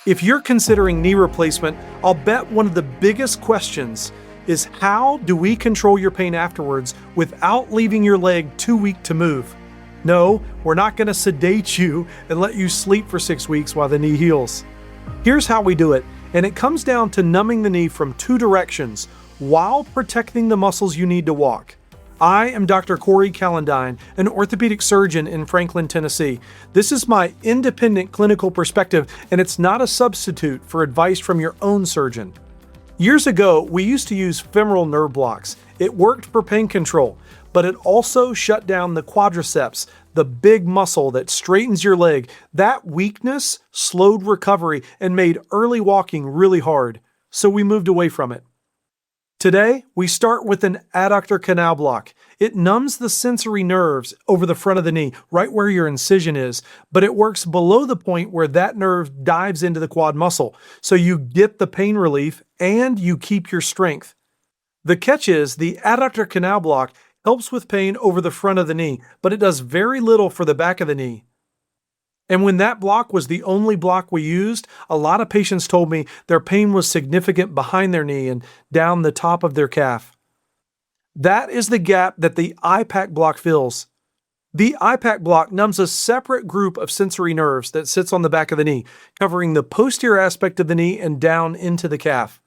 If you're considering knee replacement, I'll bet one of the biggest questions is how do we control your pain afterwards without leaving your leg too weak to move? No, we're not going to sedate you and let you sleep for 6 weeks while the knee heals. Here's how we do it, and it comes down to numbing the knee from 2 directions while protecting the muscles you need to walk. I am Dr. Corey Calendine, an orthopedic surgeon in Franklin, Tennessee. This is my independent clinical perspective, and it's not a substitute for advice from your own surgeon. Years ago, we used to use femoral nerve blocks. It worked for pain control, but it also shut down the quadriceps, the big muscle that straightens your leg. That weakness slowed recovery and made early walking really hard, so we moved away from it. Today, we start with an adductor canal block. It numbs the sensory nerves over the front of the knee, right where your incision is, but it works below the point where that nerve dives into the quad muscle, so you get the pain relief and you keep your strength. The catch is the adductor canal block helps with pain over the front of the knee, but it does very little for the back of the knee. And when that block was the only block we used, a lot of patients told me their pain was significant behind their knee and down the top of their calf. That is the gap that the iPACK block fills. The iPACK block numbs a separate group of sensory nerves that sits on the back of the knee, covering the posterior aspect of the knee and down into the calf.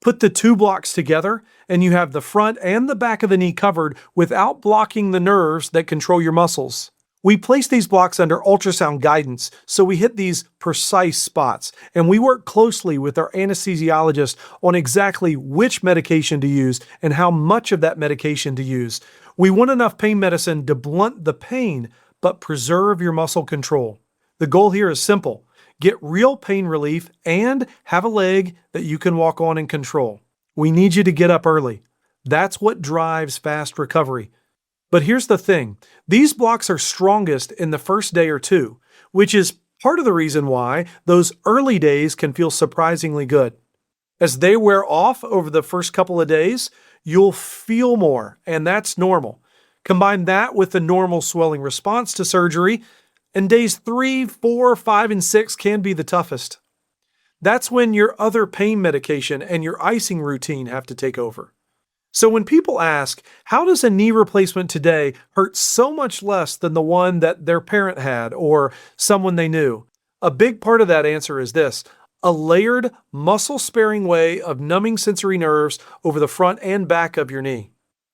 Put the 2 blocks together, and you have the front and the back of the knee covered without blocking the nerves that control your muscles. We place these blocks under ultrasound guidance, so we hit these precise spots, and we work closely with our anesthesiologist on exactly which medication to use and how much of that medication to use. We want enough pain medicine to blunt the pain, but preserve your muscle control. The goal here is simple: get real pain relief and have a leg that you can walk on and control. We need you to get up early. That's what drives fast recovery. But here's the thing, these blocks are strongest in the first day or 2, which is part of the reason why those early days can feel surprisingly good. As they wear off over the first couple of days, you'll feel more, and that's normal. Combine that with the normal swelling response to surgery, and days 3, 4, 5, and 6 can be the toughest. That's when your other pain medication and your icing routine have to take over. So when people ask, how does a knee replacement today hurt so much less than the one that their parent had or someone they knew? A big part of that answer is this: a layered, muscle-sparing way of numbing sensory nerves over the front and back of your knee.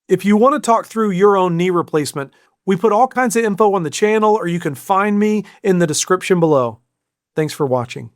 If you want to talk through your own knee replacement, we put all kinds of info on the channel, or you can find me in the description below. Thanks for watching.